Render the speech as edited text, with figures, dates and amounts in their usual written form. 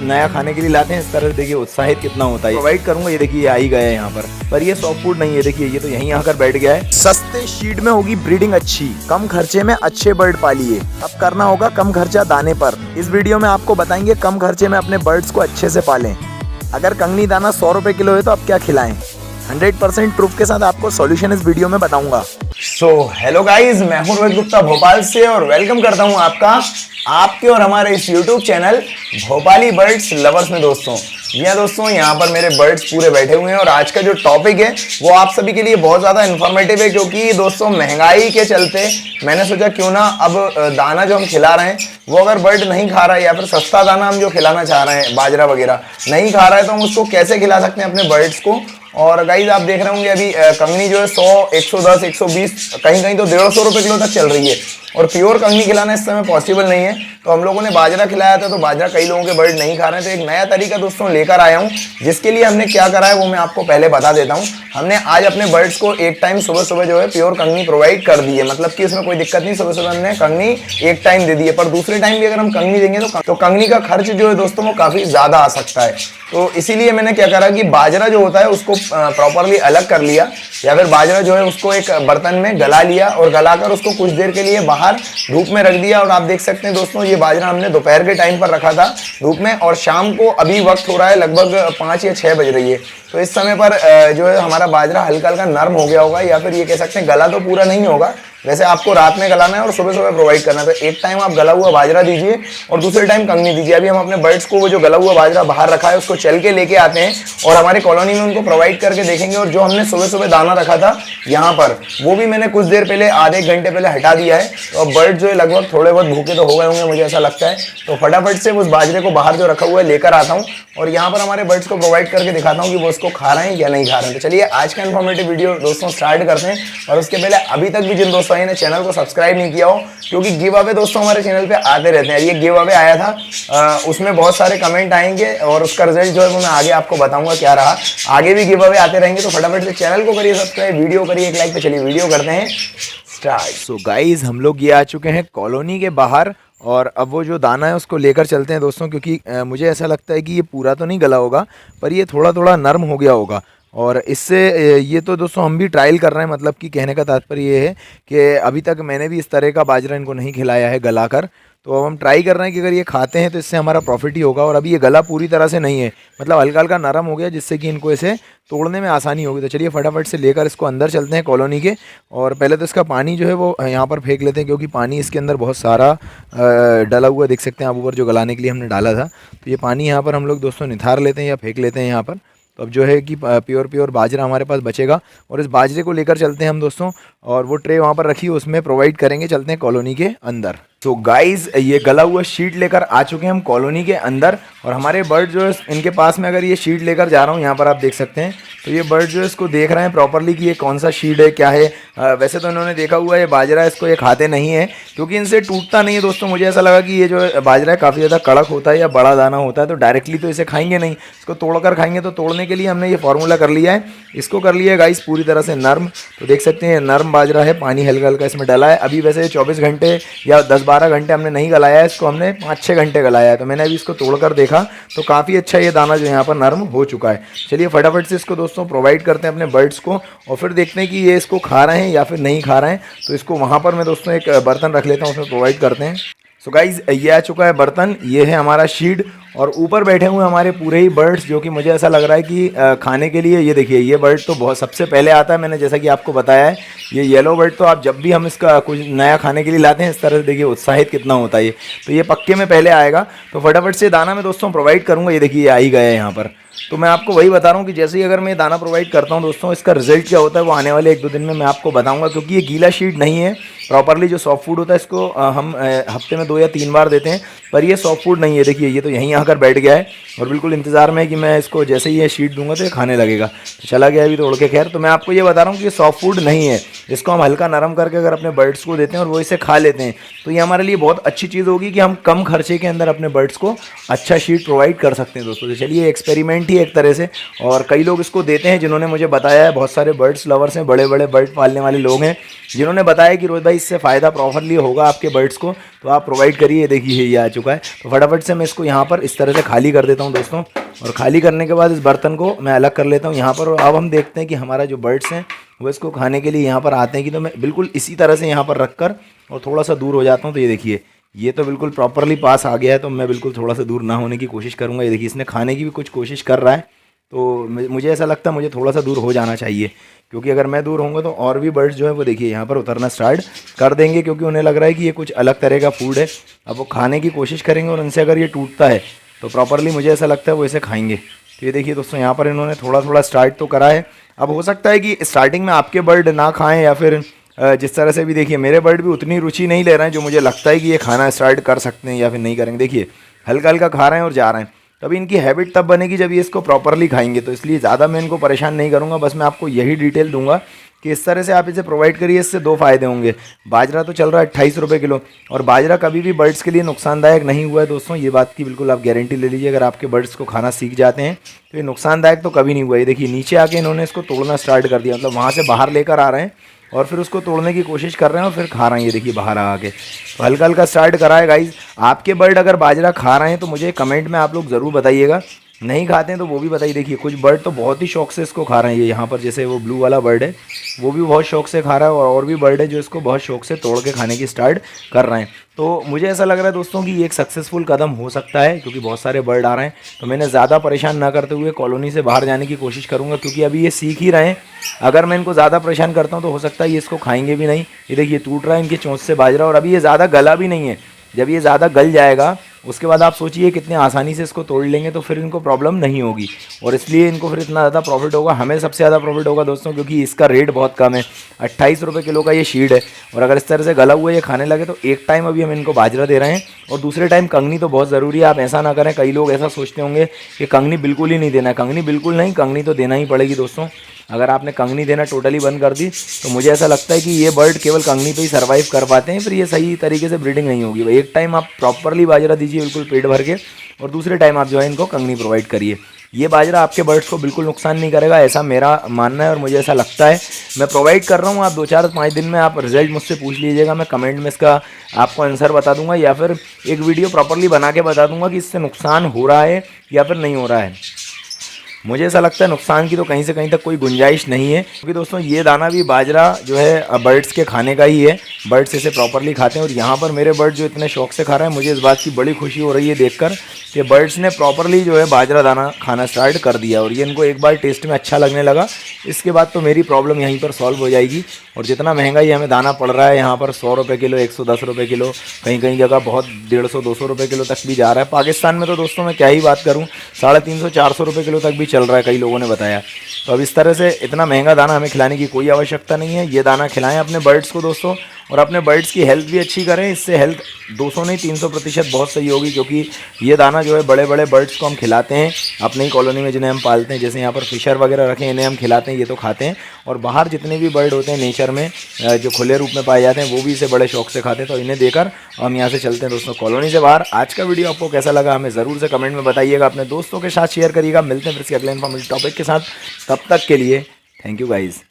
नया खाने के लिए लाते हैं इस तरह देखिए उत्साहित कितना होता है। प्रोवाइड करूंगा, ये देखिए आ ही गया है यहाँ पर ये सॉफ्ट फूड नहीं है, देखिए ये तो यहीं आकर बैठ गया है। सस्ते शीड में होगी ब्रीडिंग अच्छी, कम खर्चे में अच्छे बर्ड पालिए। अब करना होगा कम खर्चा दाने पर। इस वीडियो में आपको बताएंगे कम खर्चे में अपने बर्ड्स को अच्छे से पालें। अगर कंगनी दाना 100 रुपए किलो है तो आप क्या खिलाएं? 100% प्रूफ के साथ आपको सॉल्यूशन इस वीडियो में बताऊंगा। हेलो गाइस, मैं हूं रोहित गुप्ता भोपाल से और वेलकम करता हूं आपके और हमारे इस YouTube channel Bhopali birds lovers में। दोस्तों यहाँ पर मेरे बर्ड्स पूरे बैठे हुए हैं और आज का जो टॉपिक है वो आप सभी के लिए बहुत ज़्यादा इन्फॉर्मेटिव है, क्योंकि दोस्तों महंगाई के चलते मैंने सोचा क्यों ना अब दाना जो हम खिला रहे हैं वो अगर बर्ड नहीं खा रहा है या फिर सस्ता दाना हम जो खिलाना चाह रहे हैं बाजरा वगैरह नहीं खा रहा है तो हम उसको कैसे खिला सकते हैं अपने बर्ड्स को। और गाइज आप देख रहे होंगे अभी कंगनी जो है 100, 110, 120 कहीं तो 150 रुपए किलो तक चल रही है और प्योर कंगनी खिलाना इस समय पॉसिबल नहीं है। तो हम लोगों ने बाजरा खिलाया था, तो बाजरा कई लोगों के बर्ड नहीं खा रहे हैं, तो एक नया तरीका दोस्तों लेकर आया हूं, जिसके लिए हमने क्या करा है वो मैं आपको पहले बता देता हूं। हमने आज अपने बर्ड्स को एक टाइम सुबह जो है प्योर कंगनी प्रोवाइड कर दी है, मतलब कि इसमें कोई दिक्कत नहीं। सुबह हमने कंगनी एक टाइम दे दी है, पर दूसरे टाइम भी अगर हम कंगनी देंगे तो कंगनी का खर्च जो है दोस्तों वो काफी ज्यादा आ सकता है। तो इसीलिए मैंने क्या करा कि बाजरा जो होता है उसको प्रॉपरली अलग कर लिया, या फिर बाजरा जो है उसको एक बर्तन में गला लिया और गलाकर उसको कुछ देर के लिए बाहर धूप में रख दिया। और आप देख सकते हैं दोस्तों ये बाजरा हमने दोपहर के टाइम पर रखा था धूप में, और शाम को अभी वक्त हो रहा है लगभग 5 या 6 बज रही है। तो इस समय पर जो है हमारा बाजरा हल्का हल्का नरम हो गया होगा, या फिर ये कह सकते हैं गला तो पूरा नहीं होगा। वैसे आपको रात में गलाना है और सुबह प्रोवाइड करना है, तो एक टाइम आप गला हुआ बाजरा दीजिए और दूसरे टाइम कंगनी दीजिए। अभी हम अपने बर्ड्स को वो जो गला हुआ बाजरा बाहर रखा है उसको चल के लेके आते हैं और हमारी कॉलोनी में उनको प्रोवाइड करके देखेंगे। और जो हमने सुबह दाना रखा था यहाँ पर वो भी मैंने कुछ देर पहले, आधे एक घंटे पहले हटा दिया है। तो अब बर्ड जो है लगभग थोड़े बहुत भूखे तो हो गए होंगे, मुझे ऐसा लगता है। तो फटाफट से उस बाजरे को बाहर जो रखा हुआ है लेकर आता हूँ और यहाँ पर हमारे बर्ड्स को प्रोवाइड करके दिखाता हूँ कि वो उसको खा रहे हैं या नहीं खा रहे हैं। तो चलिए आज का इन्फॉर्मेटिव वीडियो दोस्तों स्टार्ट करते हैं। और उसके पहले अभी तक भी जिन दोस्तों ने चैनल को सब्सक्राइब नहीं किया हो, क्योंकि गिव अवे दोस्तों हमारे चैनल पे आते रहते हैं। ये गिव अवे आया था, उसमें बहुत सारे कमेंट आएंगे और उसका रिजल्ट जो है वो मैं आगे आपको बताऊंगा क्या रहा। आगे भी गिव अवे आते रहेंगे, तो फटाफट से चैनल को करिए सब्सक्राइब, वीडियो करिए एक लाइक। तो चलिए वीडियो करते हैं स्टार्ट। सो गाइज हम लोग ये आ चुके हैं कॉलोनी के बाहर और अब वो जो दाना है उसको लेकर चलते हैं दोस्तों, क्योंकि मुझे ऐसा लगता है कि ये पूरा तो नहीं गला होगा पर ये थोड़ा थोड़ा नरम हो गया होगा। और इससे ये तो दोस्तों हम भी ट्रायल कर रहे हैं, मतलब कि कहने का तात्पर्य ये है कि अभी तक मैंने भी इस तरह का बाजरा इनको नहीं खिलाया है गलाकर। तो अब हम ट्राई कर रहे हैं कि अगर ये खाते हैं तो इससे हमारा प्रॉफिट ही होगा। और अभी ये गला पूरी तरह से नहीं है, मतलब हल्का हल्का नरम हो गया, जिससे कि इनको इसे तोड़ने में आसानी होगी। तो चलिए फटाफट से लेकर इसको अंदर चलते हैं कॉलोनी के। और पहले तो इसका पानी जो है वो यहाँ पर फेंक लेते हैं, क्योंकि पानी इसके अंदर बहुत सारा डला हुआ देख सकते हैं आप ऊपर, जो गलाने के लिए हमने डाला था। तो ये पानी यहाँ पर हम लोग दोस्तों निथार लेते हैं या फेंक लेते हैं यहाँ पर। तो अब जो है कि प्योर बाजरा हमारे पास बचेगा और इस बाजरे को लेकर चलते हैं हम दोस्तों, और वो ट्रे वहाँ पर रखी है उसमें प्रोवाइड करेंगे। चलते हैं कॉलोनी के अंदर। तो गाइज ये गला हुआ शीट लेकर आ चुके हैं हम कॉलोनी के अंदर, और हमारे बर्ड जो है इनके पास में अगर ये शीट लेकर जा रहा हूँ यहाँ पर आप देख सकते हैं, तो ये बर्ड जो है इसको देख रहे हैं प्रॉपरली कि ये कौन सा शीट है क्या है। वैसे तो इन्होंने देखा हुआ है ये बाजरा, इसको ये खाते नहीं है क्योंकि इनसे टूटता नहीं है दोस्तों। मुझे ऐसा लगा कि ये जो बाजरा है काफ़ी ज़्यादा कड़क होता है या बड़ा दाना होता है, तो डायरेक्टली तो इसे खाएंगे नहीं, इसको तोड़कर खाएंगे। तो तोड़ने के लिए हमने ये फॉर्मूला कर लिया है, इसको कर लिया है गाइस पूरी तरह से नर्म। तो देख सकते हैं नर्म बाजरा है, पानी हल्का हल्का इसमें डाला है। अभी वैसे 24 घंटे या 10-12 घंटे हमने नहीं गलाया है इसको, हमने 5-6 घंटे गलाया है। तो मैंने अभी इसको तोड़कर देखा तो काफ़ी अच्छा ये दाना जो यहाँ पर नरम हो चुका है। चलिए फटाफट से इसको दोस्तों प्रोवाइड करते हैं अपने बर्ड्स को, और फिर देखते हैं कि ये इसको खा रहे हैं या फिर नहीं खा रहे हैं। तो इसको वहाँ पर मैं दोस्तों एक बर्तन रख लेता हूँ, उसमें प्रोवाइड करते हैं। सो गाइज ये आ चुका है बर्तन, ये है हमारा शीड, और ऊपर बैठे हुए हमारे पूरे ही बर्ड्स, जो कि मुझे ऐसा लग रहा है कि खाने के लिए। ये देखिए ये बर्ड तो बहुत सबसे पहले आता है, मैंने जैसा कि आपको बताया है। ये येलो बर्ड तो आप जब भी हम इसका कुछ नया खाने के लिए लाते हैं इस तरह से देखिए उत्साहित कितना होता है ये, तो ये पक्के में पहले आएगा। तो फटाफट से दाना मैं दोस्तों प्रोवाइड करूँगा। ये देखिए ये आ ही गया है यहाँ पर। तो मैं आपको वही बता रहा हूँ कि जैसे ही अगर मैं दाना प्रोवाइड करता हूँ दोस्तों, इसका रिजल्ट क्या होता है वो आने वाले 1-2 दिन में मैं आपको बताऊँगा, क्योंकि ये गीला शीट नहीं है। प्रॉपरली जो सॉफ्ट फूड होता है इसको हम हफ्ते में 2 या 3 बार देते हैं, पर ये सॉफ्ट फूड नहीं है। देखिए ये तो यहीं आकर बैठ गया है और बिल्कुल इंतजार में है कि मैं इसको जैसे ही ये शीट दूंगा तो ये खाने लगेगा। तो चला गया अभी तोड़ के। खैर तो मैं आपको ये बता रहा हूँ कि ये सॉफ्ट फूड नहीं है, इसको हम हल्का नरम करके अगर अपने बर्ड्स को देते हैं और वो इसे खा लेते हैं तो ये हमारे लिए बहुत अच्छी चीज़ होगी कि हम कम खर्चे के अंदर अपने बर्ड्स को अच्छा शीट प्रोवाइड कर सकते हैं दोस्तों। तो चलिए एक्सपेरिमेंट ही एक तरह से, और कई लोग इसको देते हैं जिन्होंने मुझे बताया है। बहुत सारे बर्ड्स लवर्स हैं, बड़े बड़े बर्ड पालने वाले लोग हैं जिन्होंने बताया कि रोहित भाई इससे फ़ायदा प्रॉफिटली होगा आपके बर्ड्स को, तो आप प्रोवाइड करिए। देखिए ये आ चुका है, तो फटाफट से मैं इसको यहाँ पर इस तरह से खाली कर देता हूँ दोस्तों। और खाली करने के बाद इस बर्तन को मैं अलग कर लेता हूँ यहाँ पर। और अब हम देखते हैं कि हमारा जो बर्ड्स हैं वो इसको खाने के लिए यहाँ पर आते हैं कि, तो मैं बिल्कुल इसी तरह से यहाँ पर रख कर और थोड़ा सा दूर हो जाता हूँ। तो ये देखिए ये तो बिल्कुल प्रॉपरली पास आ गया है, तो मैं बिल्कुल थोड़ा सा दूर ना होने की कोशिश करूँगा। ये देखिए इसने खाने की भी कुछ कोशिश कर रहा है, तो मुझे ऐसा लगता है मुझे थोड़ा सा दूर हो जाना चाहिए, क्योंकि अगर मैं दूर होऊंगा तो और भी बर्ड्स जो है वो देखिए यहाँ पर उतरना स्टार्ट कर देंगे, क्योंकि उन्हें लग रहा है कि ये कुछ अलग तरह का फूड है। अब वो खाने की कोशिश करेंगे और उनसे अगर ये टूटता है तो प्रॉपरली मुझे ऐसा लगता है वो इसे खाएंगे। तो ये देखिए दोस्तों यहाँ पर इन्होंने थोड़ा थोड़ा स्टार्ट तो करा है। अब हो सकता है कि स्टार्टिंग में आपके बर्ड ना खाएँ, या फिर जिस तरह से भी देखिए मेरे बर्ड भी उतनी रुचि नहीं ले रहे हैं जो मुझे लगता है कि ये खाना स्टार्ट कर सकते हैं या फिर नहीं करेंगे। देखिए हल्का हल्का खा रहे हैं और जा रहे हैं। तभी इनकी हैबिट तब बनेगी जब ये इसको प्रॉपरली खाएंगे। तो इसलिए ज़्यादा मैं इनको परेशान नहीं करूँगा, बस मैं आपको यही डिटेल दूंगा कि इस तरह से आप इसे प्रोवाइड करिए। इससे दो फायदे होंगे। बाजरा तो चल रहा है 28 रुपये किलो, और बाजरा कभी भी बर्ड्स के लिए नुकसानदायक नहीं हुआ है दोस्तों, ये बात की बिल्कुल आप गारंटी ले लीजिए। अगर आपके बर्ड्स को खाना सीख जाते हैं तो ये नुकसानदायक तो कभी नहीं हुआ है। देखिए नीचे आके इन्होंने इसको तोड़ना स्टार्ट कर दिया, मतलब वहाँ से बाहर लेकर आ रहे हैं और फिर उसको तोड़ने की कोशिश कर रहे हैं और फिर खा रहे हैं। ये देखिए बाहर आके तो हल्का हल्का स्टार्ट करा है गाइज। आपके बर्ड अगर बाजरा खा रहे हैं तो मुझे कमेंट में आप लोग ज़रूर बताइएगा, नहीं खाते हैं तो वो भी बताइए। देखिए कुछ बर्ड तो बहुत ही शौक से इसको खा रहे हैं। ये यहाँ पर जैसे वो ब्लू वाला बर्ड है वो भी बहुत शौक से खा रहा है, और भी बर्ड है जो इसको बहुत शौक से तोड़ के खाने की स्टार्ट कर रहे हैं। तो मुझे ऐसा लग रहा है दोस्तों कि ये एक सक्सेसफुल कदम हो सकता है, क्योंकि बहुत सारे बर्ड आ रहे हैं। तो मैंने ज़्यादा परेशान ना करते हुए कॉलोनी से बाहर जाने की कोशिश करूँगा, क्योंकि अभी ये सीख ही रहे हैं। अगर मैं इनको ज़्यादा परेशान करता हूँ तो हो सकता है ये इसको खाएंगे भी नहीं। ये देखिए टूट रहा है इनकी चोंच से बाजरा, और अभी ये ज़्यादा गला भी नहीं है। जब ये ज़्यादा गल जाएगा उसके बाद आप सोचिए कितने आसानी से इसको तोड़ लेंगे, तो फिर इनको प्रॉब्लम नहीं होगी, और इसलिए इनको फिर इतना ज़्यादा प्रॉफिट होगा। हमें सबसे ज़्यादा प्रॉफिट होगा दोस्तों, क्योंकि इसका रेट बहुत कम है। 28 रुपये किलो का ये शीड है, और अगर इस तरह से गला हुआ ये खाने लगे तो एक टाइम अभी हम इनको बाजरा दे रहे हैं, और दूसरे टाइम कंगनी तो बहुत ज़रूरी है। आप ऐसा ना करें, कई लोग ऐसा सोचते होंगे कि कंगनी बिल्कुल ही नहीं देना है। कंगनी बिल्कुल नहीं, कंगनी तो देना ही पड़ेगी दोस्तों। अगर आपने कंगनी देना टोटली बंद कर दी तो मुझे ऐसा लगता है कि ये बर्ड केवल कंगनी पे ही सर्वाइव कर पाते हैं, फिर ये सही तरीके से ब्रीडिंग नहीं होगी। भाई एक टाइम आप प्रॉपरली बाजरा दीजिए बिल्कुल पेट भर के, और दूसरे टाइम आप जो है इनको कंगनी प्रोवाइड करिए। ये बाजरा आपके बर्ड्स को बिल्कुल नुकसान नहीं करेगा, ऐसा मेरा मानना है और मुझे ऐसा लगता है। मैं प्रोवाइड कर रहा हूँ, आप 2-4-5 दिन में आप रिजल्ट मुझसे पूछ लीजिएगा। मैं कमेंट में इसका आपको आंसर बता दूंगा, या फिर एक वीडियो प्रॉपरली बना के बता दूंगा कि इससे नुकसान हो रहा है या फिर नहीं हो रहा है। मुझे ऐसा लगता है नुकसान की तो कहीं से कहीं तक कोई गुंजाइश नहीं है, क्योंकि दोस्तों ये दाना भी बाजरा जो है बर्ड्स के खाने का ही है। बर्ड्स इसे प्रॉपरली खाते हैं, और यहाँ पर मेरे बर्ड जो इतने शौक से खा रहे हैं, मुझे इस बात की बड़ी खुशी हो रही है देखकर कि बर्ड्स ने प्रॉपरली जो है बाजरा दाना खाना स्टार्ट कर दिया, और ये इनको एक बार टेस्ट में अच्छा लगने लगा। इसके बाद तो मेरी प्रॉब्लम यहीं पर सॉल्व हो जाएगी। और जितना महंगा ये हमें दाना पड़ रहा है यहाँ पर 100 रुपये किलो, 110 रुपये किलो, कहीं कहीं जगह बहुत 150-200 रुपये किलो तक भी जा रहा है। पाकिस्तान में तो दोस्तों मैं क्या ही बात करूँ, 350-400 रुपये किलो तक भी चल रहा है, कई लोगों ने बताया। तो अब इस तरह से इतना महंगा दाना हमें खिलाने की कोई आवश्यकता नहीं है। ये दाना खिलाएं अपने बर्ड्स को दोस्तों, और अपने बर्ड्स की हेल्थ भी अच्छी करें। इससे हेल्थ 200 नहीं 300% बहुत सही होगी, क्योंकि ये दाना जो है बड़े बड़े बर्ड्स को हम खिलाते हैं अपनी कॉलोनी में, जिन्हें हम पालते हैं। जैसे यहाँ पर फिशर वगैरह रखे हैं, इन्हें हम खिलाते हैं, ये तो खाते हैं। और बाहर जितने भी बर्ड होते हैं नेचर में जो खुले रूप में पाए जाते हैं, वो भी इसे बड़े शौक से खाते हैं। तो इन्हें देकर हम यहाँ से चलते हैं दोस्तों कॉलोनी से बाहर। आज का वीडियो आपको कैसा लगा हमें ज़रूर से कमेंट में बताइएगा, अपने दोस्तों के साथ शेयर करिएगा। मिलते हैं फिर से अगले इन्फॉर्मेटिव टॉपिक के साथ, तब तक के लिए थैंक यू गाइज़।